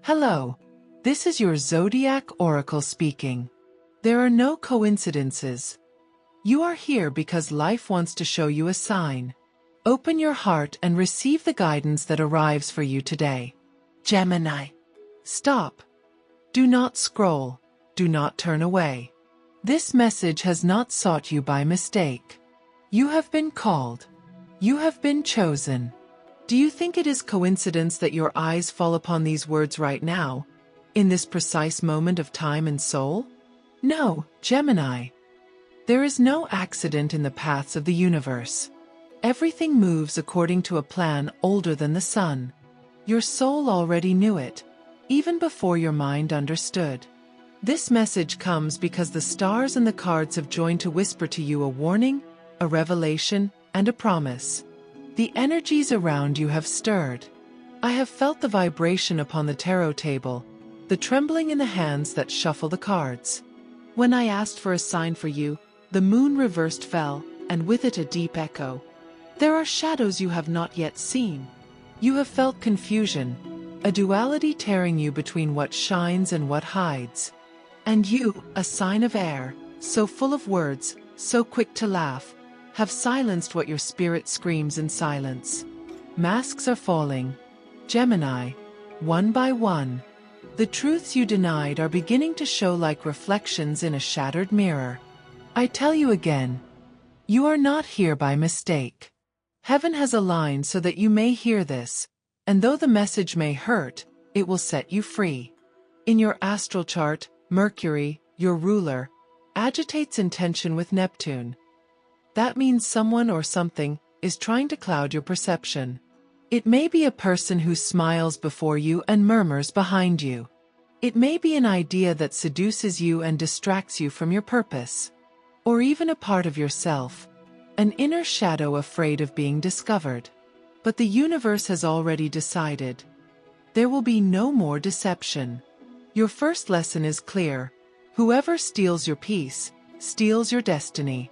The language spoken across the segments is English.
Hello, this is your Zodiac Oracle speaking. There are no coincidences. You are here because life wants to show you a sign. Open your heart and receive the guidance that arrives for you today. Gemini. Stop. Do not scroll. Do not turn away. This message has not sought you by mistake. You have been called. You have been chosen. Do you think it is coincidence that your eyes fall upon these words right now, in this precise moment of time and soul? No, Gemini. There is no accident in the paths of the universe. Everything moves according to a plan older than the sun. Your soul already knew it, even before your mind understood. This message comes because the stars and the cards have joined to whisper to you a warning, a revelation, and a promise. The energies around you have stirred. I have felt the vibration upon the tarot table, the trembling in the hands that shuffle the cards. When I asked for a sign for you, the moon reversed fell, and with it a deep echo. There are shadows you have not yet seen. You have felt confusion, a duality tearing you between what shines and what hides. And you, a sign of air, so full of words, so quick to laugh, have silenced what your spirit screams in silence. Masks are falling. Gemini, one by one. The truths you denied are beginning to show like reflections in a shattered mirror. I tell you again, you are not here by mistake. Heaven has aligned so that you may hear this, and though the message may hurt, it will set you free. In your astral chart, Mercury, your ruler, agitates in tension with Neptune. That means someone or something is trying to cloud your perception. It may be a person who smiles before you and murmurs behind you. It may be an idea that seduces you and distracts you from your purpose. Or even a part of yourself, an inner shadow afraid of being discovered. But the universe has already decided. There will be no more deception. Your first lesson is clear. Whoever steals your peace, steals your destiny.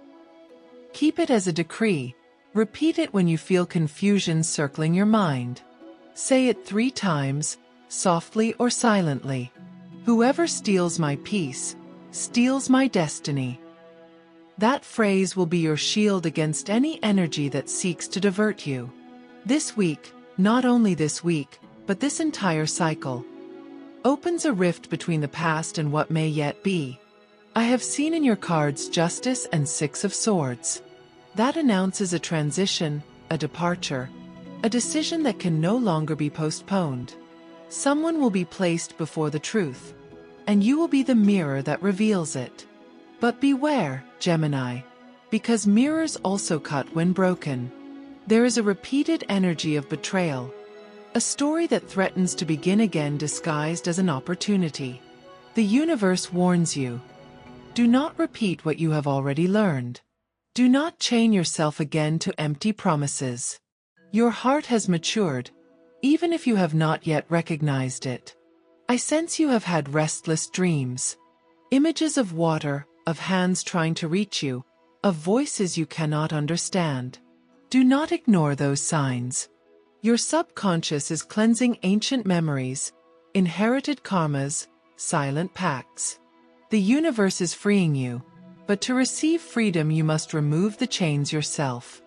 Keep it as a decree. Repeat it when you feel confusion circling your mind. Say it 3 times, softly or silently. Whoever steals my peace, steals my destiny. That phrase will be your shield against any energy that seeks to divert you. This week, not only this week, but this entire cycle, opens a rift between the past and what may yet be. I have seen in your cards Justice and 6 of Swords. That announces a transition, a departure, a decision that can no longer be postponed. Someone will be placed before the truth, and you will be the mirror that reveals it. But beware, Gemini, because mirrors also cut when broken. There is a repeated energy of betrayal, a story that threatens to begin again disguised as an opportunity. The universe warns you. Do not repeat what you have already learned. Do not chain yourself again to empty promises. Your heart has matured, even if you have not yet recognized it. I sense you have had restless dreams. Images of water, of hands trying to reach you, of voices you cannot understand. Do not ignore those signs. Your subconscious is cleansing ancient memories, inherited karmas, silent pacts. The universe is freeing you, but to receive freedom you must remove the chains yourself.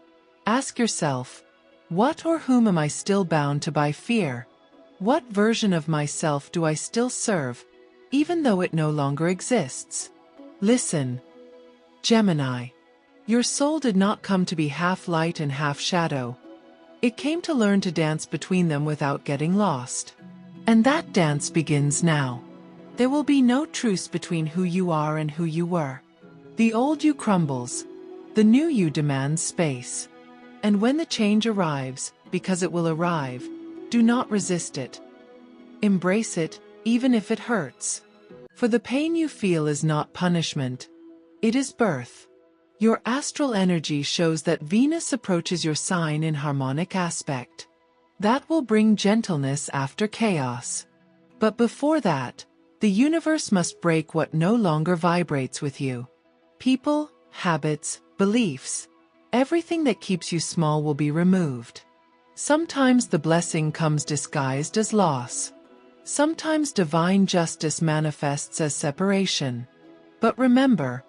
Ask yourself, what or whom am I still bound to by fear? What version of myself do I still serve, even though it no longer exists? Listen, Gemini. Your soul did not come to be half light and half shadow. It came to learn to dance between them without getting lost. And that dance begins now. There will be no truce between who you are and who you were. The old you crumbles. The new you demands space. And when the change arrives, because it will arrive, do not resist it. Embrace it, even if it hurts. For the pain you feel is not punishment. It is birth. Your astral energy shows that Venus approaches your sign in harmonic aspect. That will bring gentleness after chaos. But before that, the universe must break what no longer vibrates with you. People, habits, beliefs, everything that keeps you small will be removed. Sometimes the blessing comes disguised as loss. Sometimes divine justice manifests as separation. But remember,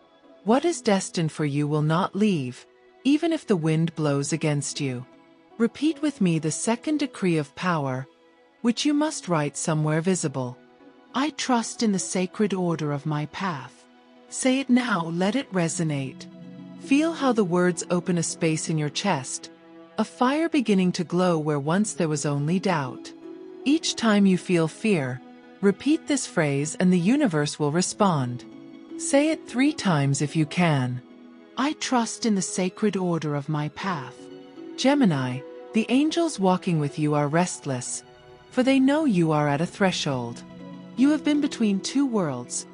what is destined for you will not leave, even if the wind blows against you. Repeat with me the second decree of power, which you must write somewhere visible. I trust in the sacred order of my path. Say it now, let it resonate. Feel how the words open a space in your chest, a fire beginning to glow where once there was only doubt. Each time you feel fear, repeat this phrase and the universe will respond. Say it 3 times if you can. I trust in the sacred order of my path. Gemini, the angels walking with you are restless, for they know you are at a threshold. You have been between 2 worlds,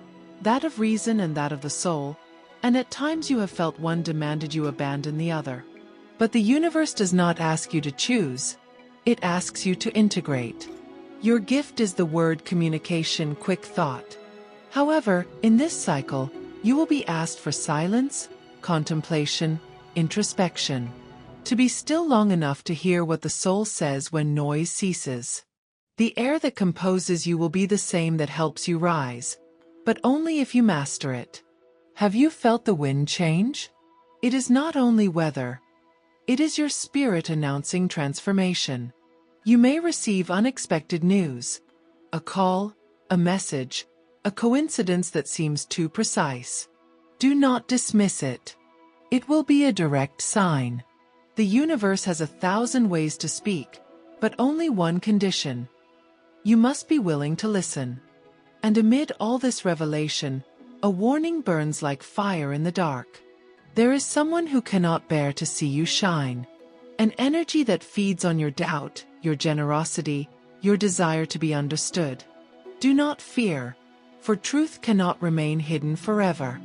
that of reason and that of the soul, and at times you have felt one demanded you abandon the other. But the universe does not ask you to choose, it asks you to integrate. Your gift is the word communication, quick thought. However, in this cycle, you will be asked for silence, contemplation, introspection. To be still long enough to hear what the soul says when noise ceases. The air that composes you will be the same that helps you rise, but only if you master it. Have you felt the wind change? It is not only weather. It is your spirit announcing transformation. You may receive unexpected news. A call, a message, a coincidence that seems too precise. Do not dismiss it. It will be a direct sign. The universe has 1,000 ways to speak, but only one condition. You must be willing to listen. And amid all this revelation, a warning burns like fire in the dark. There is someone who cannot bear to see you shine. An energy that feeds on your doubt, your generosity, your desire to be understood. Do not fear, for truth cannot remain hidden forever.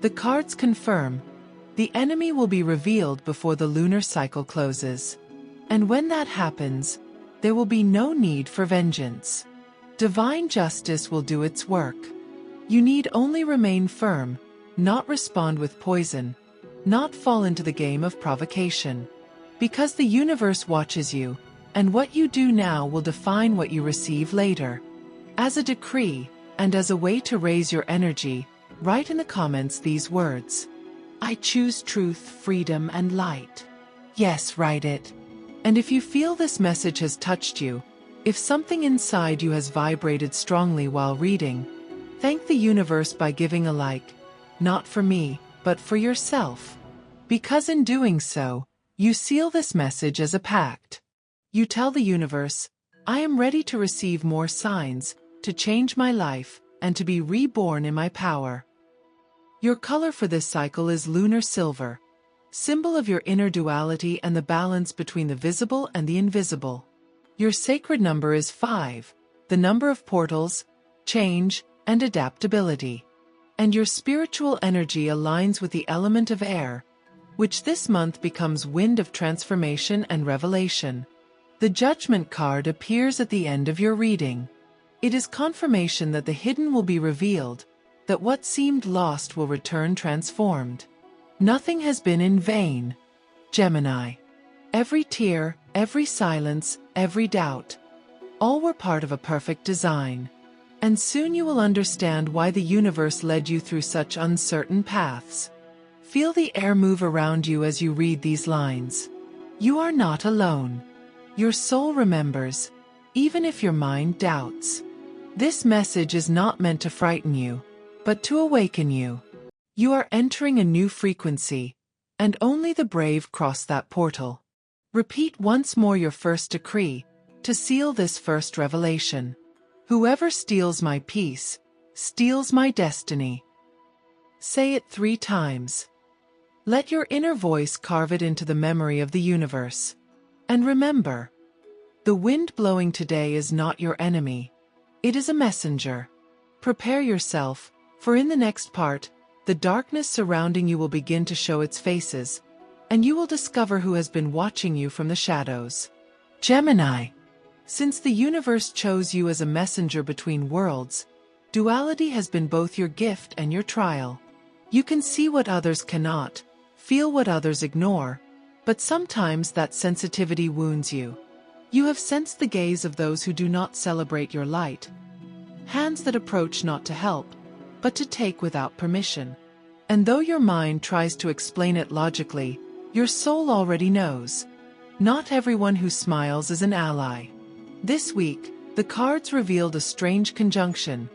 The cards confirm, the enemy will be revealed before the lunar cycle closes. And when that happens, there will be no need for vengeance. Divine justice will do its work. You need only remain firm, not respond with poison, not fall into the game of provocation. Because the universe watches you, and what you do now will define what you receive later. As a decree, and as a way to raise your energy, write in the comments these words. I choose truth, freedom, and light. Yes, write it. And if you feel this message has touched you, if something inside you has vibrated strongly while reading, thank the universe by giving a like, not for me, but for yourself. Because in doing so, you seal this message as a pact. You tell the universe, I am ready to receive more signs, to change my life, and to be reborn in my power. Your color for this cycle is lunar silver, symbol of your inner duality and the balance between the visible and the invisible. Your sacred number is 5, the number of portals, change, and adaptability. And your spiritual energy aligns with the element of air, which this month becomes wind of transformation and revelation. The Judgment card appears at the end of your reading. It is confirmation that the hidden will be revealed, that what seemed lost will return transformed. Nothing has been in vain. Gemini. Every tear, every silence, every doubt, all were part of a perfect design. And soon you will understand why the universe led you through such uncertain paths. Feel the air move around you as you read these lines. You are not alone. Your soul remembers, even if your mind doubts. This message is not meant to frighten you, but to awaken you. You are entering a new frequency, and only the brave cross that portal. Repeat once more your first decree, to seal this first revelation. Whoever steals my peace, steals my destiny. Say it 3 times. Let your inner voice carve it into the memory of the universe. And remember, the wind blowing today is not your enemy. It is a messenger. Prepare yourself, for in the next part, the darkness surrounding you will begin to show its faces, and you will discover who has been watching you from the shadows. Gemini. Since the universe chose you as a messenger between worlds, duality has been both your gift and your trial. You can see what others cannot, feel what others ignore, but sometimes that sensitivity wounds you. You have sensed the gaze of those who do not celebrate your light, hands that approach not to help, but to take without permission. And though your mind tries to explain it logically, your soul already knows. Not everyone who smiles is an ally. This week, the cards revealed a strange conjunction.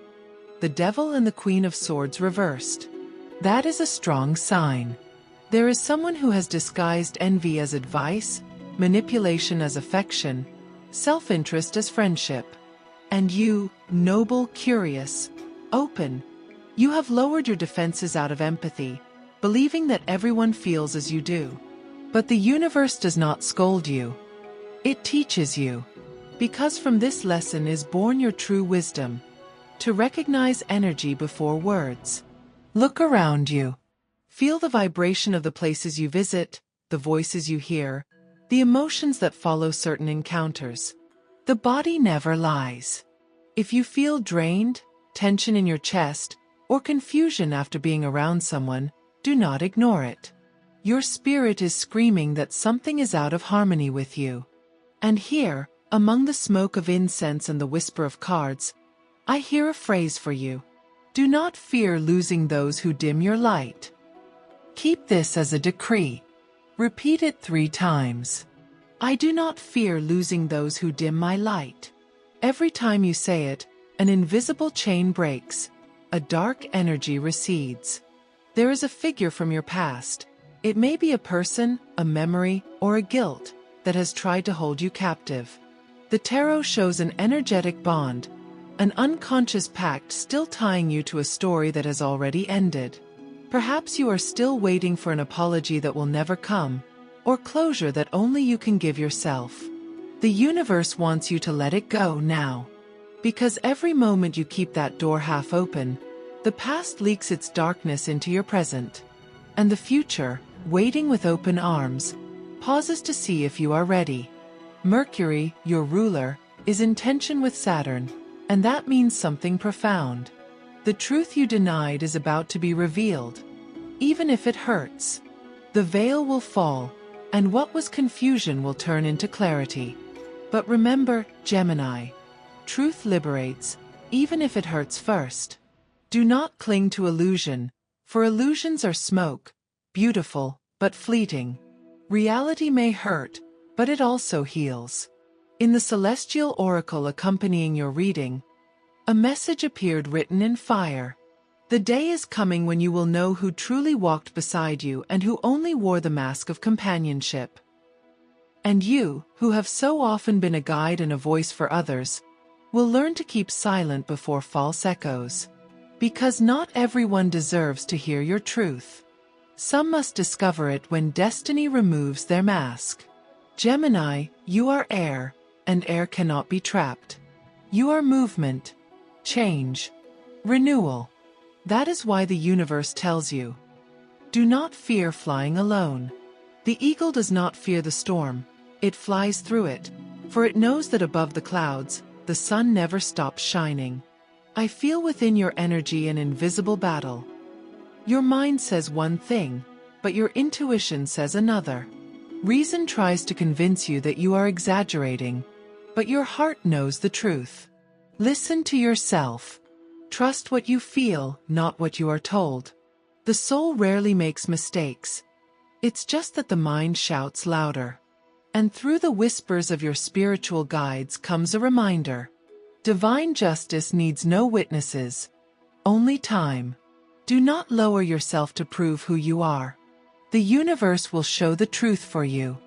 The Devil and the Queen of Swords reversed. That is a strong sign. There is someone who has disguised envy as advice, manipulation as affection, self-interest as friendship. And you, noble, curious, open, you have lowered your defenses out of empathy, believing that everyone feels as you do. But the universe does not scold you. It teaches you. Because from this lesson is born your true wisdom. To recognize energy before words. Look around you. Feel the vibration of the places you visit, the voices you hear, the emotions that follow certain encounters. The body never lies. If you feel drained, tension in your chest, or confusion after being around someone, do not ignore it. Your spirit is screaming that something is out of harmony with you. And here, among the smoke of incense and the whisper of cards, I hear a phrase for you. Do not fear losing those who dim your light. Keep this as a decree. Repeat it 3 times. I do not fear losing those who dim my light. Every time you say it, an invisible chain breaks. A dark energy recedes. There is a figure from your past. It may be a person, a memory, or a guilt that has tried to hold you captive. The tarot shows an energetic bond, an unconscious pact still tying you to a story that has already ended. Perhaps you are still waiting for an apology that will never come, or closure that only you can give yourself. The universe wants you to let it go now. Because every moment you keep that door half open, the past leaks its darkness into your present. And the future, waiting with open arms, pauses to see if you are ready. Mercury, your ruler, is in tension with Saturn, and that means something profound. The truth you denied is about to be revealed. Even if it hurts, the veil will fall, and what was confusion will turn into clarity. But remember, Gemini, truth liberates, even if it hurts first. Do not cling to illusion, for illusions are smoke, beautiful, but fleeting. Reality may hurt, but it also heals. In the celestial oracle accompanying your reading, a message appeared written in fire. The day is coming when you will know who truly walked beside you and who only wore the mask of companionship. And you, who have so often been a guide and a voice for others, will learn to keep silent before false echoes. Because not everyone deserves to hear your truth. Some must discover it when destiny removes their mask. Gemini, you are air, and air cannot be trapped. You are movement, change, renewal. That is why the universe tells you. Do not fear flying alone. The eagle does not fear the storm, it flies through it, for it knows that above the clouds, the sun never stops shining. I feel within your energy an invisible battle. Your mind says one thing, but your intuition says another. Reason tries to convince you that you are exaggerating, but your heart knows the truth. Listen to yourself. Trust what you feel, not what you are told. The soul rarely makes mistakes. It's just that the mind shouts louder. And through the whispers of your spiritual guides comes a reminder. Divine justice needs no witnesses, only time. Do not lower yourself to prove who you are. The universe will show the truth for you.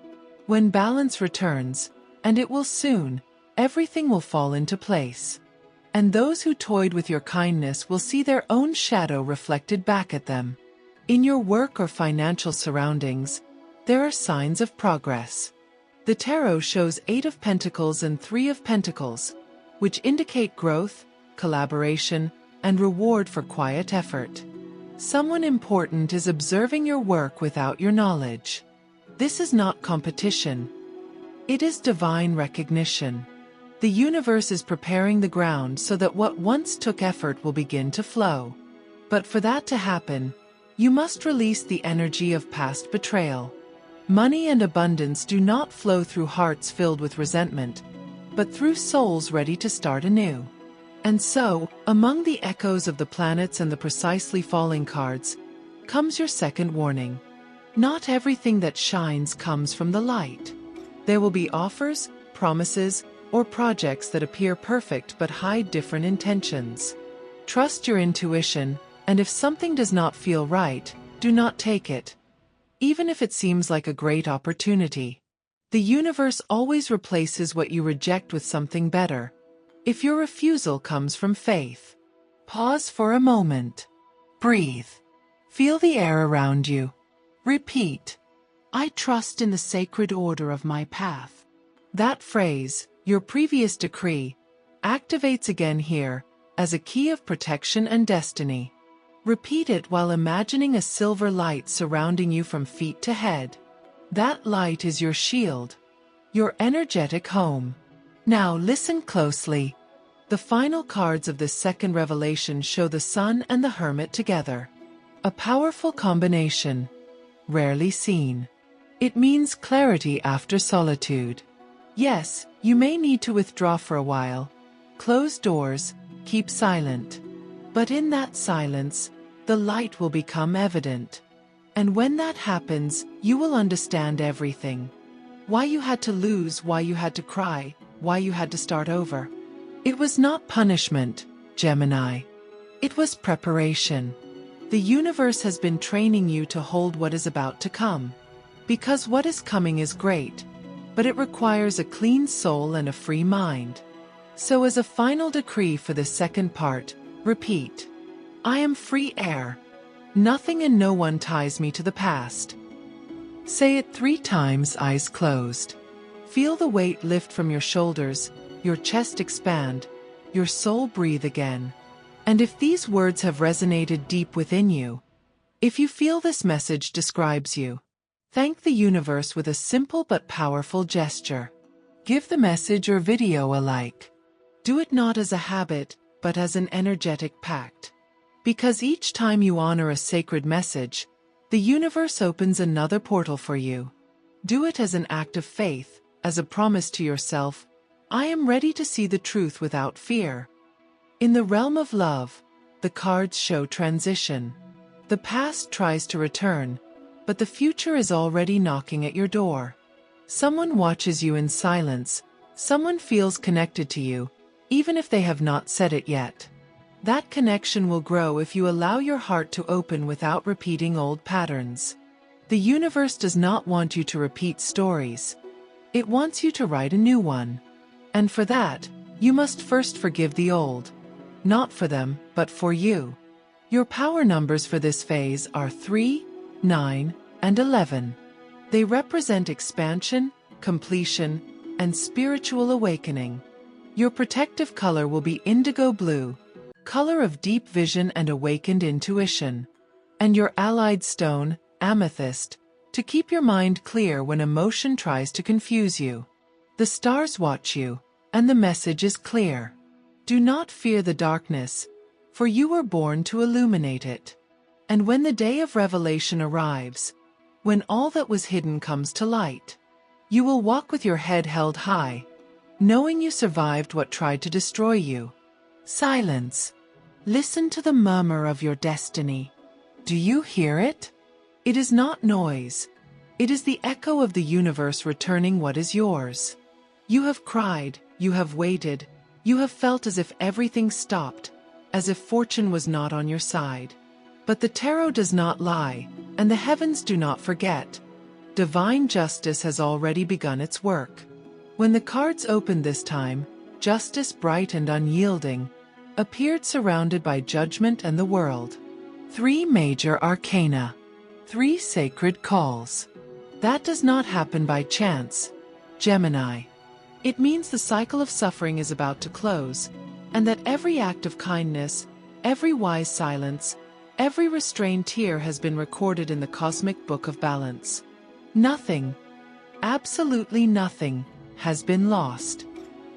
When balance returns, and it will soon, everything will fall into place. And those who toyed with your kindness will see their own shadow reflected back at them. In your work or financial surroundings, there are signs of progress. The tarot shows 8 of Pentacles and 3 of Pentacles, which indicate growth, collaboration, and reward for quiet effort. Someone important is observing your work without your knowledge. This is not competition. It is divine recognition. The universe is preparing the ground so that what once took effort will begin to flow. But for that to happen, you must release the energy of past betrayal. Money and abundance do not flow through hearts filled with resentment, but through souls ready to start anew. And so, among the echoes of the planets and the precisely falling cards, comes your second warning. Not everything that shines comes from the light. There will be offers, promises, or projects that appear perfect but hide different intentions. Trust your intuition, and if something does not feel right, do not take it. Even if it seems like a great opportunity. The universe always replaces what you reject with something better. If your refusal comes from faith, pause for a moment. Breathe. Feel the air around you. Repeat, I trust in the sacred order of my path. That phrase, your previous decree, activates again here, as a key of protection and destiny. Repeat it while imagining a silver light surrounding you from feet to head. That light is your shield, your energetic home. Now listen closely. The final cards of this second revelation show the Sun and the Hermit together. A powerful combination, rarely seen. It means clarity after solitude. Yes, you may need to withdraw for a while, close doors, keep silent. But in that silence, the light will become evident. And when that happens, you will understand everything. Why you had to lose, why you had to cry, why you had to start over. It was not punishment, Gemini. It was preparation. The universe has been training you to hold what is about to come. Because what is coming is great, but it requires a clean soul and a free mind. So as a final decree for the second part, repeat, I am free air. Nothing and no one ties me to the past. Say it 3 times, eyes closed. Feel the weight lift from your shoulders, your chest expand, your soul breathe again. And if these words have resonated deep within you, if you feel this message describes you, thank the universe with a simple but powerful gesture. Give the message or video a like. Do it not as a habit, but as an energetic pact. Because each time you honor a sacred message, the universe opens another portal for you. Do it as an act of faith, as a promise to yourself, I am ready to see the truth without fear. In the realm of love, the cards show transition. The past tries to return, but the future is already knocking at your door. Someone watches you in silence, someone feels connected to you, even if they have not said it yet. That connection will grow if you allow your heart to open without repeating old patterns. The universe does not want you to repeat stories. It wants you to write a new one. And for that, you must first forgive the old. Not for them, but for you. Your power numbers for this phase are 3, 9, and 11. They represent expansion, completion, and spiritual awakening. Your protective color will be indigo blue, color of deep vision and awakened intuition. And your allied stone, amethyst, to keep your mind clear when emotion tries to confuse you. The stars watch you, and the message is clear. Do not fear the darkness, for you were born to illuminate it. And when the day of revelation arrives, when all that was hidden comes to light, you will walk with your head held high, knowing you survived what tried to destroy you. Silence. Listen to the murmur of your destiny. Do you hear it? It is not noise. It is the echo of the universe returning what is yours. You have cried, you have waited, you have felt as if everything stopped, as if fortune was not on your side. But the tarot does not lie, and the heavens do not forget. Divine justice has already begun its work. When the cards opened this time, justice bright and unyielding, appeared surrounded by judgment and the world. 3 major arcana. 3 sacred calls. That does not happen by chance, Gemini. It means the cycle of suffering is about to close, and that every act of kindness, every wise silence, every restrained tear has been recorded in the cosmic book of balance. Nothing, absolutely nothing, has been lost.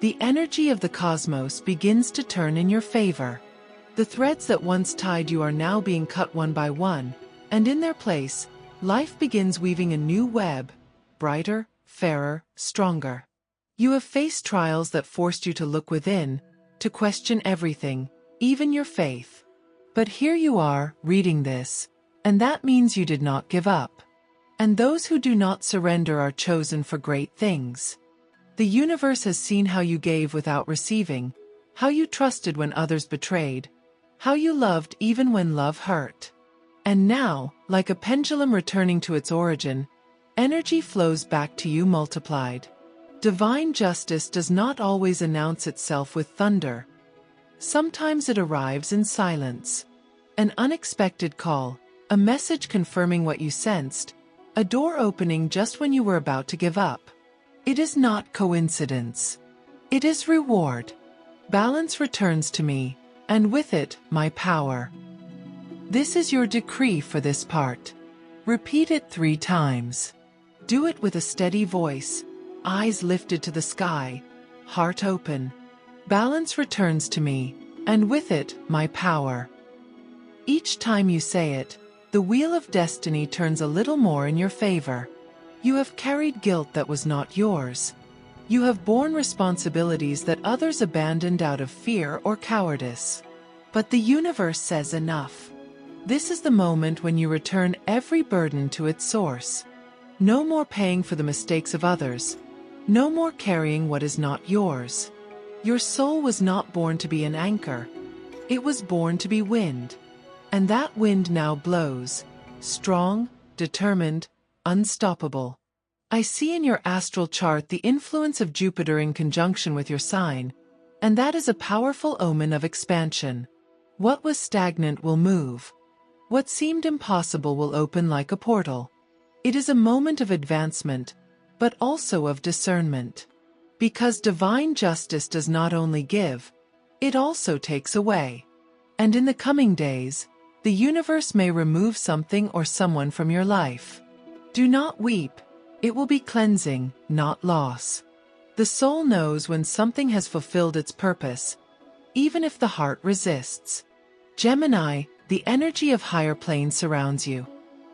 The energy of the cosmos begins to turn in your favor. The threads that once tied you are now being cut one by one, and in their place, life begins weaving a new web, brighter, fairer, stronger. You have faced trials that forced you to look within, to question everything, even your faith. But here you are, reading this, and that means you did not give up. And those who do not surrender are chosen for great things. The universe has seen how you gave without receiving, how you trusted when others betrayed, how you loved even when love hurt. And now, like a pendulum returning to its origin, energy flows back to you multiplied. Divine justice does not always announce itself with thunder. Sometimes it arrives in silence. An unexpected call, a message confirming what you sensed, a door opening just when you were about to give up. It is not coincidence. It is reward. Balance returns to me, and with it, my power. This is your decree for this part. Repeat it 3 times. Do it with a steady voice, eyes lifted to the sky, heart open. Balance returns to me, and with it, my power. Each time you say it, the wheel of destiny turns a little more in your favor. You have carried guilt that was not yours. You have borne responsibilities that others abandoned out of fear or cowardice. But the universe says enough. This is the moment when you return every burden to its source. No more paying for the mistakes of others. No more carrying what is not yours. Your soul was not born to be an anchor. It was born to be wind. And that wind now blows, strong, determined, unstoppable. I see in your astral chart the influence of Jupiter in conjunction with your sign, and that is a powerful omen of expansion. What was stagnant will move. What seemed impossible will open like a portal. It is a moment of advancement, but also of discernment. Because divine justice does not only give, it also takes away. And in the coming days, the universe may remove something or someone from your life. Do not weep. It will be cleansing, not loss. The soul knows when something has fulfilled its purpose, even if the heart resists. Gemini, the energy of higher planes surrounds you.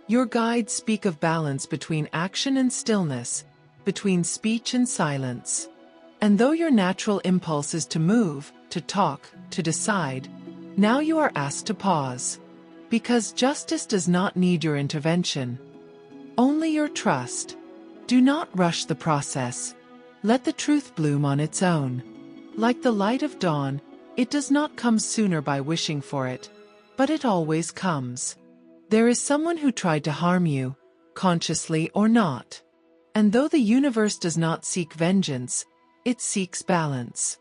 Your guides speak of balance between action and stillness, between speech and silence. And though your natural impulse is to move, to talk, to decide, now you are asked to pause. Because justice does not need your intervention, only your trust. Do not rush the process. Let the truth bloom on its own. Like the light of dawn, it does not come sooner by wishing for it, but it always comes. There is someone who tried to harm you, consciously or not. And though the universe does not seek vengeance, it seeks balance.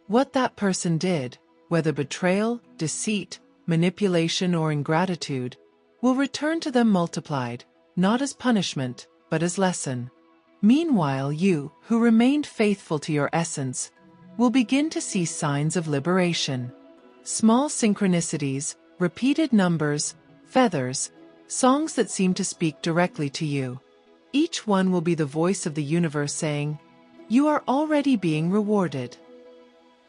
What that person did, whether betrayal, deceit, manipulation or ingratitude, will return to them multiplied, not as punishment, but as lesson. Meanwhile you, who remained faithful to your essence, will begin to see signs of liberation. Small synchronicities, repeated numbers, feathers, songs that seem to speak directly to you. Each one will be the voice of the universe saying, "You are already being rewarded."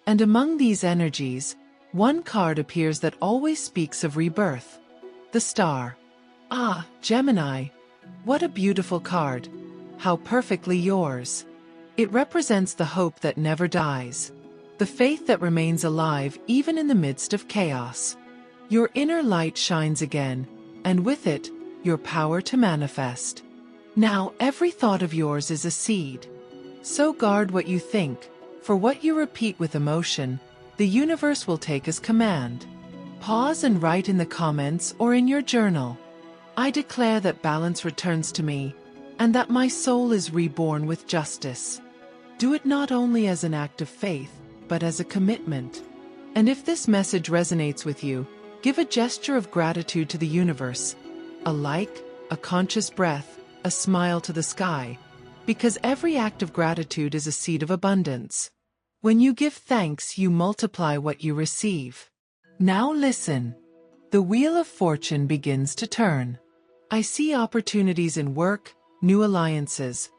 And among these energies, one card appears that always speaks of rebirth. The star. Ah, Gemini. What a beautiful card. How perfectly yours. It represents the hope that never dies. The faith that remains alive even in the midst of chaos. Your inner light shines again, and with it, your power to manifest. Now every thought of yours is a seed. So guard what you think, for what you repeat with emotion, the universe will take as command. Pause and write in the comments or in your journal. I declare that balance returns to me, and that my soul is reborn with justice. Do it not only as an act of faith, but as a commitment. And if this message resonates with you, give a gesture of gratitude to the universe. A like, a conscious breath, a smile to the sky. Because every act of gratitude is a seed of abundance. When you give thanks, you multiply what you receive. Now listen. The wheel of fortune begins to turn. I see opportunities in work, new alliances,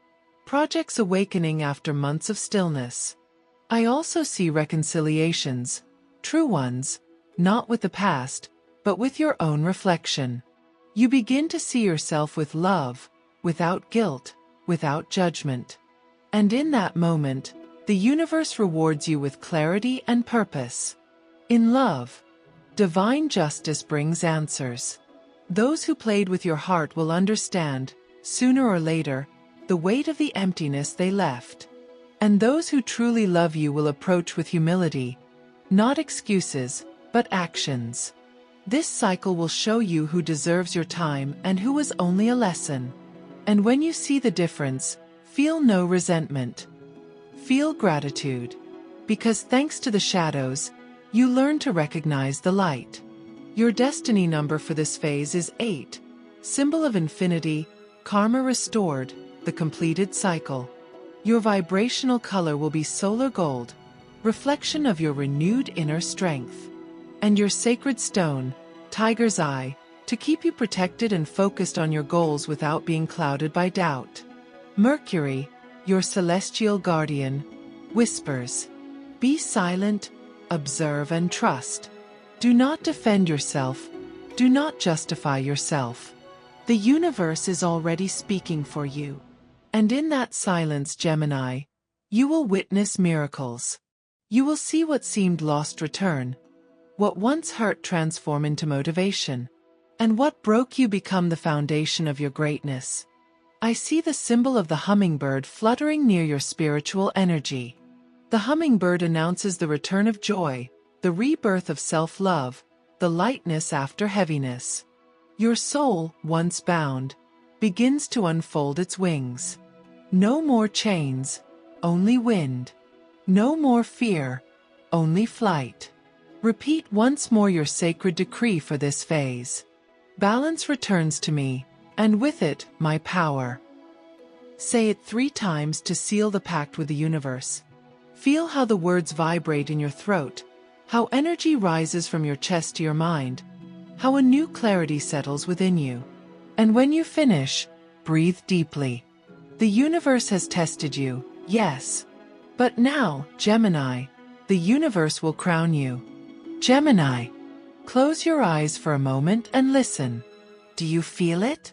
projects awakening after months of stillness. I also see reconciliations, true ones, not with the past, but with your own reflection. You begin to see yourself with love, without guilt, without judgment. And in that moment, the universe rewards you with clarity and purpose. In love, divine justice brings answers. Those who played with your heart will understand, sooner or later, the weight of the emptiness they left. And those who truly love you will approach with humility, not excuses, but actions. This cycle will show you who deserves your time and who was only a lesson. And when you see the difference, feel no resentment. Feel gratitude. Because thanks to the shadows, you learn to recognize the light. Your destiny number for this phase is 8, symbol of infinity, karma restored, the completed cycle. Your vibrational color will be solar gold, reflection of your renewed inner strength. And your sacred stone, tiger's eye, to keep you protected and focused on your goals without being clouded by doubt. Mercury, your celestial guardian, whispers, be silent, observe and trust. Do not defend yourself, do not justify yourself. The universe is already speaking for you. And in that silence, Gemini, you will witness miracles. You will see what seemed lost return, what once hurt transform into motivation, and what broke you become the foundation of your greatness. I see the symbol of the hummingbird fluttering near your spiritual energy. The hummingbird announces the return of joy, the rebirth of self-love, the lightness after heaviness. Your soul, once bound, begins to unfold its wings. No more chains, only wind. No more fear, only flight. Repeat once more your sacred decree for this phase. Balance returns to me, and with it, my power. Say it 3 times to seal the pact with the universe. Feel how the words vibrate in your throat, how energy rises from your chest to your mind, how a new clarity settles within you. And when you finish, breathe deeply. The universe has tested you, yes. But now, Gemini, the universe will crown you. Gemini, close your eyes for a moment and listen. Do you feel it?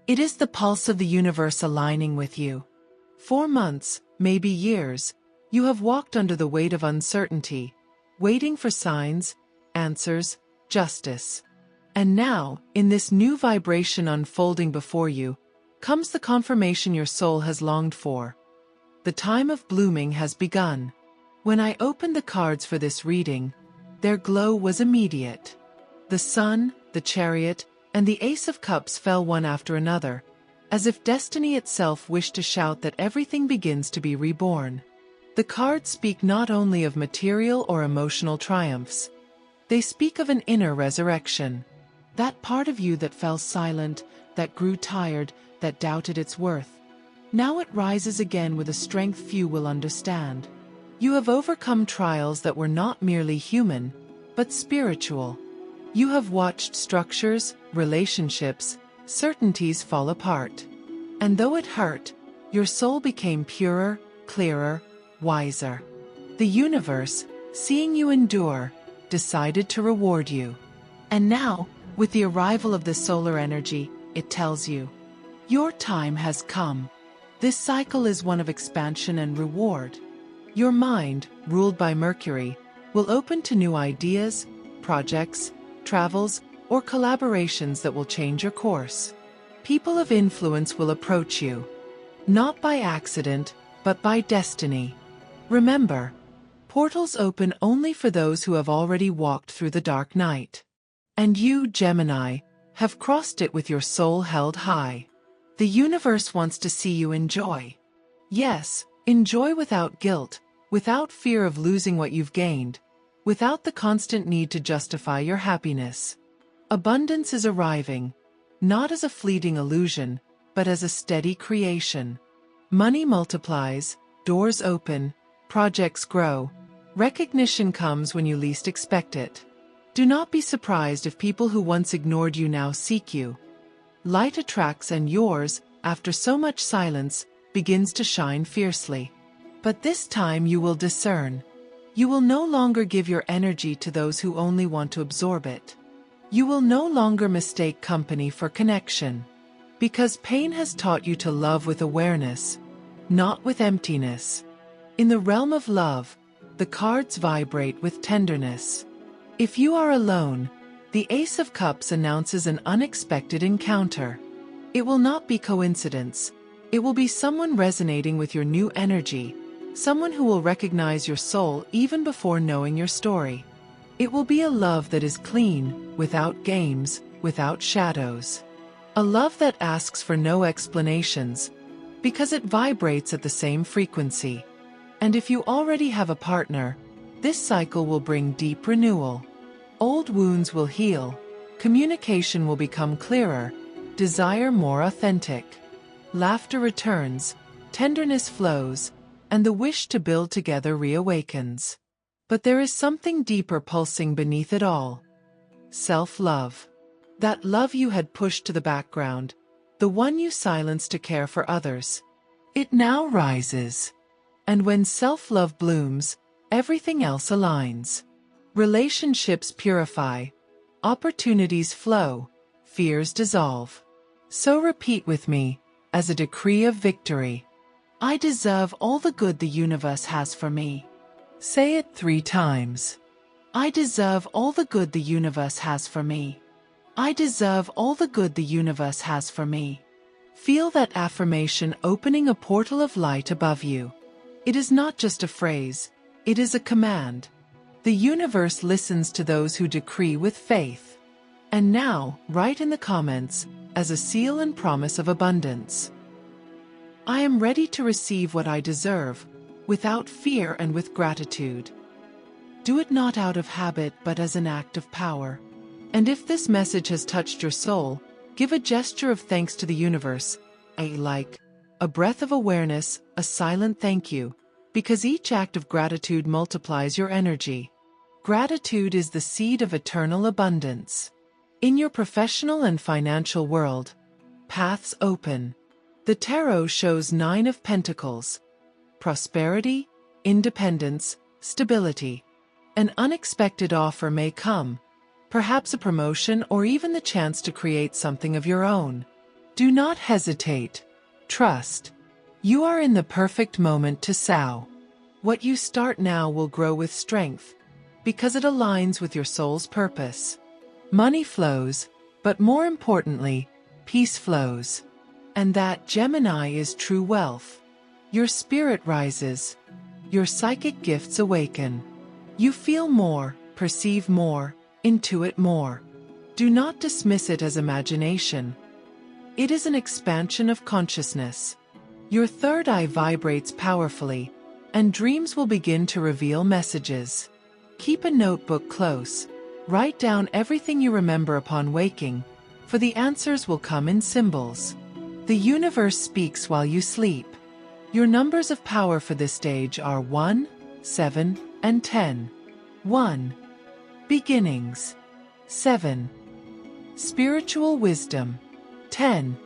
It is the pulse of the universe aligning with you. 4 months, maybe years, you have walked under the weight of uncertainty, waiting for signs, answers, justice. And now, in this new vibration unfolding before you, comes the confirmation your soul has longed for. The time of blooming has begun. When I opened the cards for this reading, their glow was immediate. The sun, the chariot, and the Ace of Cups fell one after another, as if destiny itself wished to shout that everything begins to be reborn. The cards speak not only of material or emotional triumphs. They speak of an inner resurrection. That part of you that fell silent, that grew tired, that doubted its worth. Now it rises again with a strength few will understand. You have overcome trials that were not merely human, but spiritual. You have watched structures, relationships, certainties fall apart. And though it hurt, your soul became purer, clearer, wiser. The universe, seeing you endure, decided to reward you. And now, with the arrival of the solar energy, it tells you, your time has come. This cycle is one of expansion and reward. Your mind, ruled by Mercury, will open to new ideas, projects, travels, or collaborations that will change your course. People of influence will approach you, not by accident, but by destiny. Remember, portals open only for those who have already walked through the dark night. And you, Gemini, have crossed it with your soul held high. The universe wants to see you enjoy. Yes, enjoy without guilt, without fear of losing what you've gained, without the constant need to justify your happiness. Abundance is arriving, not as a fleeting illusion, but as a steady creation. Money multiplies, doors open, projects grow, recognition comes when you least expect it. Do not be surprised if people who once ignored you now seek you. Light attracts and yours, after so much silence, begins to shine fiercely. But this time you will discern. You will no longer give your energy to those who only want to absorb it. You will no longer mistake company for connection. Because pain has taught you to love with awareness, not with emptiness. In the realm of love, the cards vibrate with tenderness. If you are alone, the Ace of Cups announces an unexpected encounter. It will not be coincidence. It will be someone resonating with your new energy, someone who will recognize your soul even before knowing your story. It will be a love that is clean, without games, without shadows. A love that asks for no explanations, because it vibrates at the same frequency. And if you already have a partner, this cycle will bring deep renewal. Old wounds will heal, communication will become clearer, desire more authentic. Laughter returns, tenderness flows, and the wish to build together reawakens. But there is something deeper pulsing beneath it all. Self-love. That love you had pushed to the background, the one you silenced to care for others. It now rises. And when self-love blooms, everything else aligns. Relationships purify, opportunities flow, fears dissolve. So repeat with me, as a decree of victory. I deserve all the good the universe has for me. Say it 3 times. I deserve all the good the universe has for me. I deserve all the good the universe has for me. Feel that affirmation opening a portal of light above you. It is not just a phrase, it is a command. The universe listens to those who decree with faith. And now, write in the comments, as a seal and promise of abundance. I am ready to receive what I deserve, without fear and with gratitude. Do it not out of habit but as an act of power. And if this message has touched your soul, give a gesture of thanks to the universe, a breath of awareness, a silent thank you, because each act of gratitude multiplies your energy. Gratitude is the seed of eternal abundance. In your professional and financial world, paths open. The tarot shows 9 of Pentacles. Prosperity, independence, stability. An unexpected offer may come, perhaps a promotion or even the chance to create something of your own. Do not hesitate. Trust. You are in the perfect moment to sow. What you start now will grow with strength, because it aligns with your soul's purpose. Money flows, but more importantly, peace flows. And that, Gemini, is true wealth. Your spirit rises. Your psychic gifts awaken. You feel more, perceive more, intuit more. Do not dismiss it as imagination. It is an expansion of consciousness. Your third eye vibrates powerfully, and dreams will begin to reveal messages. Keep a notebook close. Write down everything you remember upon waking, for the answers will come in symbols. The universe speaks while you sleep. Your numbers of power for this stage are 1, 7, and 10. 1. Beginnings. 7. Spiritual wisdom. 10.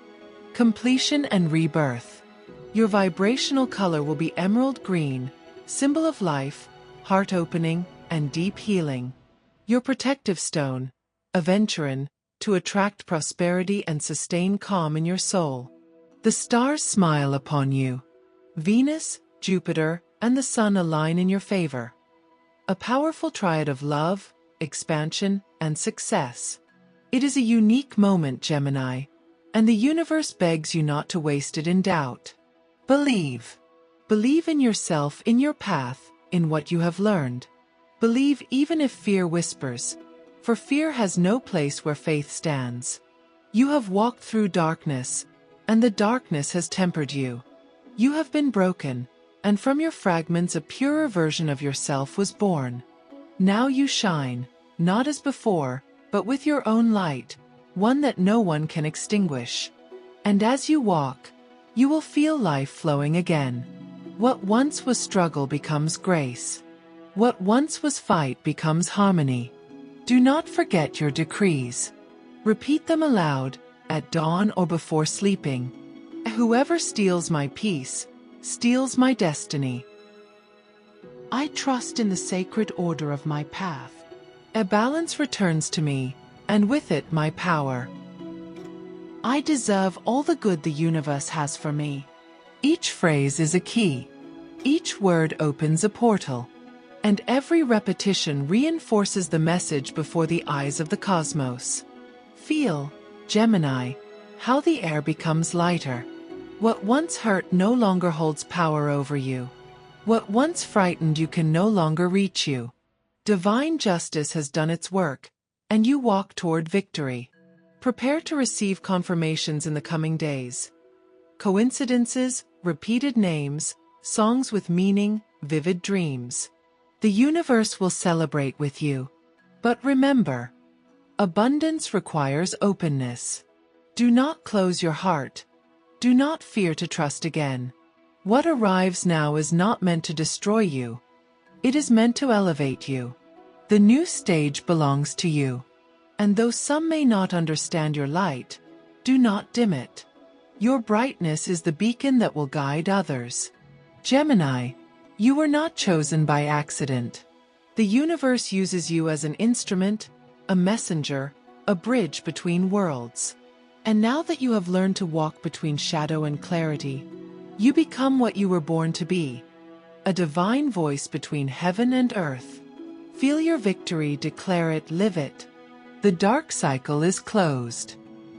Completion and rebirth. Your vibrational color will be emerald green, symbol of life, heart opening, and deep healing. Your protective stone, aventurine, to attract prosperity and sustain calm in your soul. The stars smile upon you. Venus, Jupiter, and the Sun align in your favor. A powerful triad of love, expansion, and success. It is a unique moment, Gemini, and the universe begs you not to waste it in doubt. Believe. Believe in yourself, in your path, in what you have learned. Believe even if fear whispers, for fear has no place where faith stands. You have walked through darkness, and the darkness has tempered you. You have been broken, and from your fragments a purer version of yourself was born. Now you shine, not as before, but with your own light, one that no one can extinguish. And as you walk, you will feel life flowing again. What once was struggle becomes grace. What once was fight becomes harmony. Do not forget your decrees. Repeat them aloud, at dawn or before sleeping. Whoever steals my peace, steals my destiny. I trust in the sacred order of my path. A balance returns to me, and with it my power. I deserve all the good the universe has for me. Each phrase is a key. Each word opens a portal. And every repetition reinforces the message before the eyes of the cosmos. Feel, Gemini, how the air becomes lighter. What once hurt no longer holds power over you. What once frightened you can no longer reach you. Divine justice has done its work, and you walk toward victory. Prepare to receive confirmations in the coming days. Coincidences, repeated names, songs with meaning, vivid dreams. The universe will celebrate with you. But remember, abundance requires openness. Do not close your heart. Do not fear to trust again. What arrives now is not meant to destroy you. It is meant to elevate you. The new stage belongs to you. And though some may not understand your light, do not dim it. Your brightness is the beacon that will guide others. Gemini, you were not chosen by accident. The universe uses you as an instrument, a messenger, a bridge between worlds. And now that you have learned to walk between shadow and clarity, you become what you were born to be, a divine voice between heaven and earth. Feel your victory, declare it, live it. The dark cycle is closed.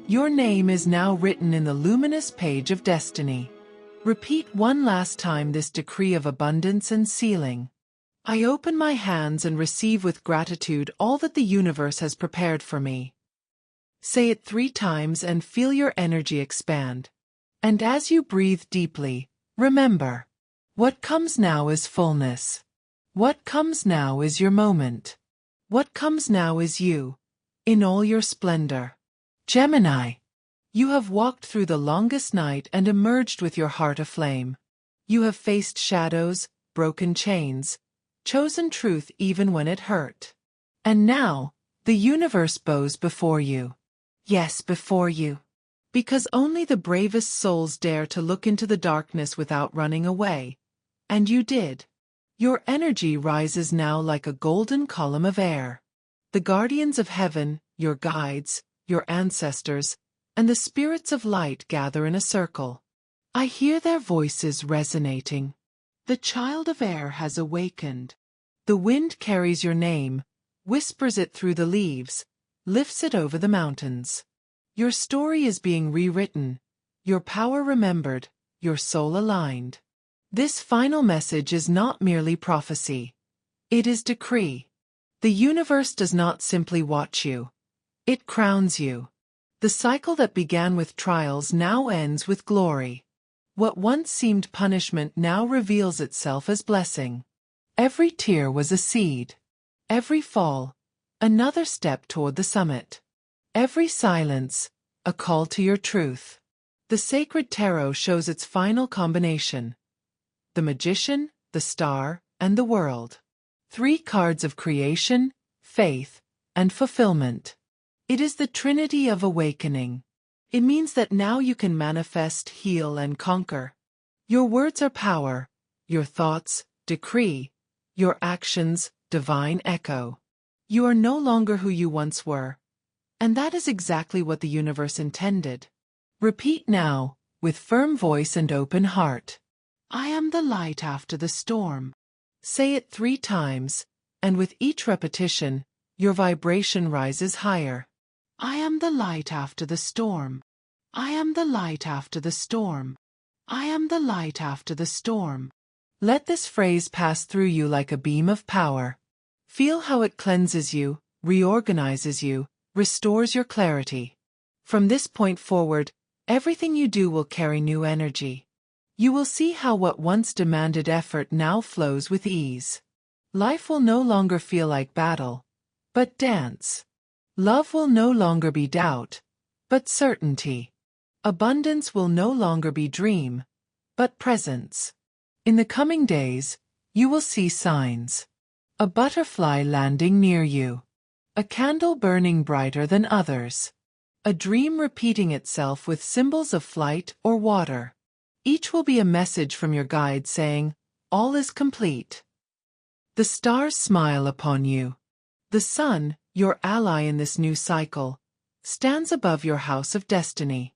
Your name is now written in the luminous page of destiny. Repeat one last time this decree of abundance and sealing. I open my hands and receive with gratitude all that the universe has prepared for me. Say it 3 times and feel your energy expand. And as you breathe deeply, remember, what comes now is fullness. What comes now is your moment. What comes now is you, in all your splendor. Gemini, you have walked through the longest night and emerged with your heart aflame. You have faced shadows, broken chains, chosen truth even when it hurt. And now, the universe bows before you. Yes, before you. Because only the bravest souls dare to look into the darkness without running away. And you did. Your energy rises now like a golden column of air. The guardians of heaven, your guides, your ancestors, and the spirits of light gather in a circle. I hear their voices resonating. The child of air has awakened. The wind carries your name, whispers it through the leaves, lifts it over the mountains. Your story is being rewritten, your power remembered, your soul aligned. This final message is not merely prophecy. It is decree. The universe does not simply watch you. It crowns you. The cycle that began with trials now ends with glory. What once seemed punishment now reveals itself as blessing. Every tear was a seed. Every fall, another step toward the summit. Every silence, a call to your truth. The sacred tarot shows its final combination. The magician, the star, and the world. 3 cards of creation, faith, and fulfillment. It is the trinity of awakening. It means that now you can manifest, heal, and conquer. Your words are power, your thoughts, decree, your actions, divine echo. You are no longer who you once were. And that is exactly what the universe intended. Repeat now, with firm voice and open heart. I am the light after the storm. Say it 3 times, and with each repetition, your vibration rises higher. I am the light after the storm. I am the light after the storm. I am the light after the storm. Let this phrase pass through you like a beam of power. Feel how it cleanses you, reorganizes you, restores your clarity. From this point forward, everything you do will carry new energy. You will see how what once demanded effort now flows with ease. Life will no longer feel like battle, but dance. Love will no longer be doubt, but certainty. Abundance will no longer be dream, but presence. In the coming days, you will see signs. A butterfly landing near you. A candle burning brighter than others. A dream repeating itself with symbols of flight or water. Each will be a message from your guide saying, all is complete. The stars smile upon you. The sun, your ally in this new cycle, stands above your house of destiny.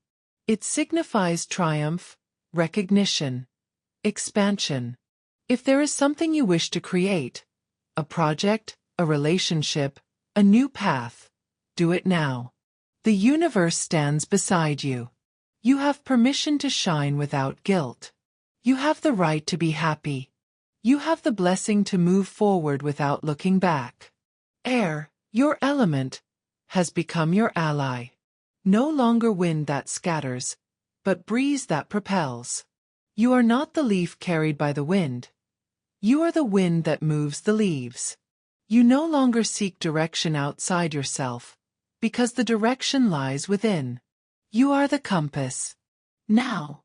It signifies triumph, recognition, expansion. If there is something you wish to create, a project, a relationship, a new path, do it now. The universe stands beside you. You have permission to shine without guilt. You have the right to be happy. You have the blessing to move forward without looking back. Air, your element, has become your ally. No longer wind that scatters, but breeze that propels. You are not the leaf carried by the wind. You are the wind that moves the leaves. You no longer seek direction outside yourself, because the direction lies within. You are the compass. Now,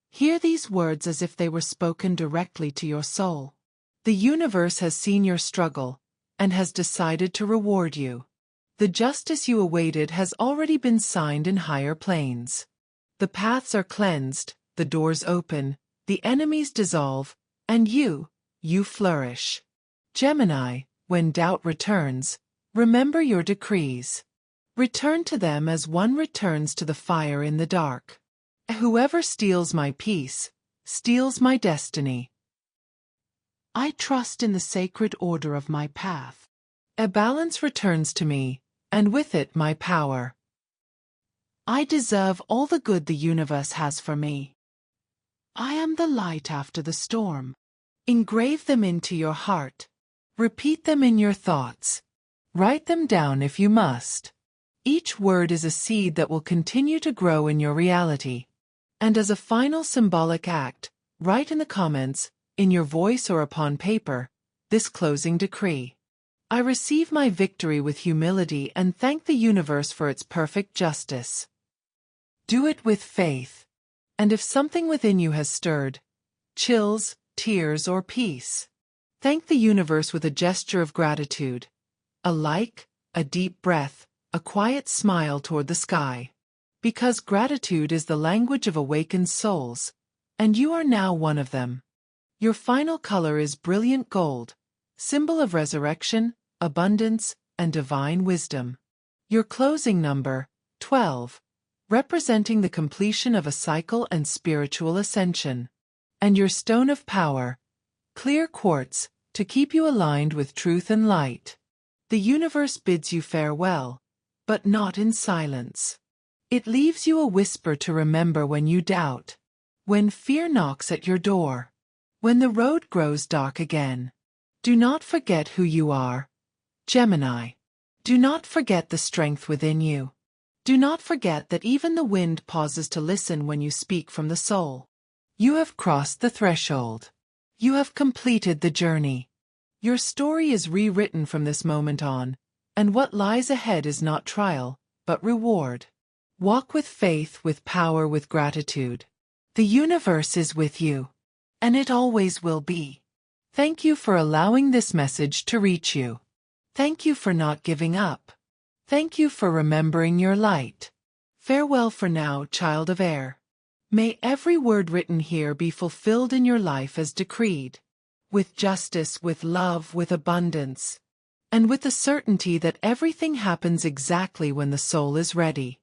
hear these words as if they were spoken directly to your soul. The universe has seen your struggle, and has decided to reward you. The justice you awaited has already been signed in higher planes. The paths are cleansed, the doors open, the enemies dissolve, and you flourish. Gemini, when doubt returns, remember your decrees. Return to them as one returns to the fire in the dark. Whoever steals my peace, steals my destiny. I trust in the sacred order of my path. A balance returns to me, and with it my power. I deserve all the good the universe has for me. I am the light after the storm. Engrave them into your heart. Repeat them in your thoughts. Write them down if you must. Each word is a seed that will continue to grow in your reality. And as a final symbolic act, write in the comments, in your voice or upon paper, this closing decree. I receive my victory with humility and thank the universe for its perfect justice. Do it with faith. And if something within you has stirred, chills, tears, or peace, thank the universe with a gesture of gratitude. A like, a deep breath, a quiet smile toward the sky. Because gratitude is the language of awakened souls, and you are now one of them. Your final color is brilliant gold, symbol of resurrection, abundance, and divine wisdom. Your closing number, 12, representing the completion of a cycle and spiritual ascension. And your stone of power, clear quartz, to keep you aligned with truth and light. The universe bids you farewell, but not in silence. It leaves you a whisper to remember when you doubt, when fear knocks at your door, when the road grows dark again. Do not forget who you are, Gemini. Do not forget the strength within you. Do not forget that even the wind pauses to listen when you speak from the soul. You have crossed the threshold. You have completed the journey. Your story is rewritten from this moment on, and what lies ahead is not trial, but reward. Walk with faith, with power, with gratitude. The universe is with you, and it always will be. Thank you for allowing this message to reach you. Thank you for not giving up. Thank you for remembering your light. Farewell for now, child of air. May every word written here be fulfilled in your life as decreed, with justice, with love, with abundance, and with the certainty that everything happens exactly when the soul is ready.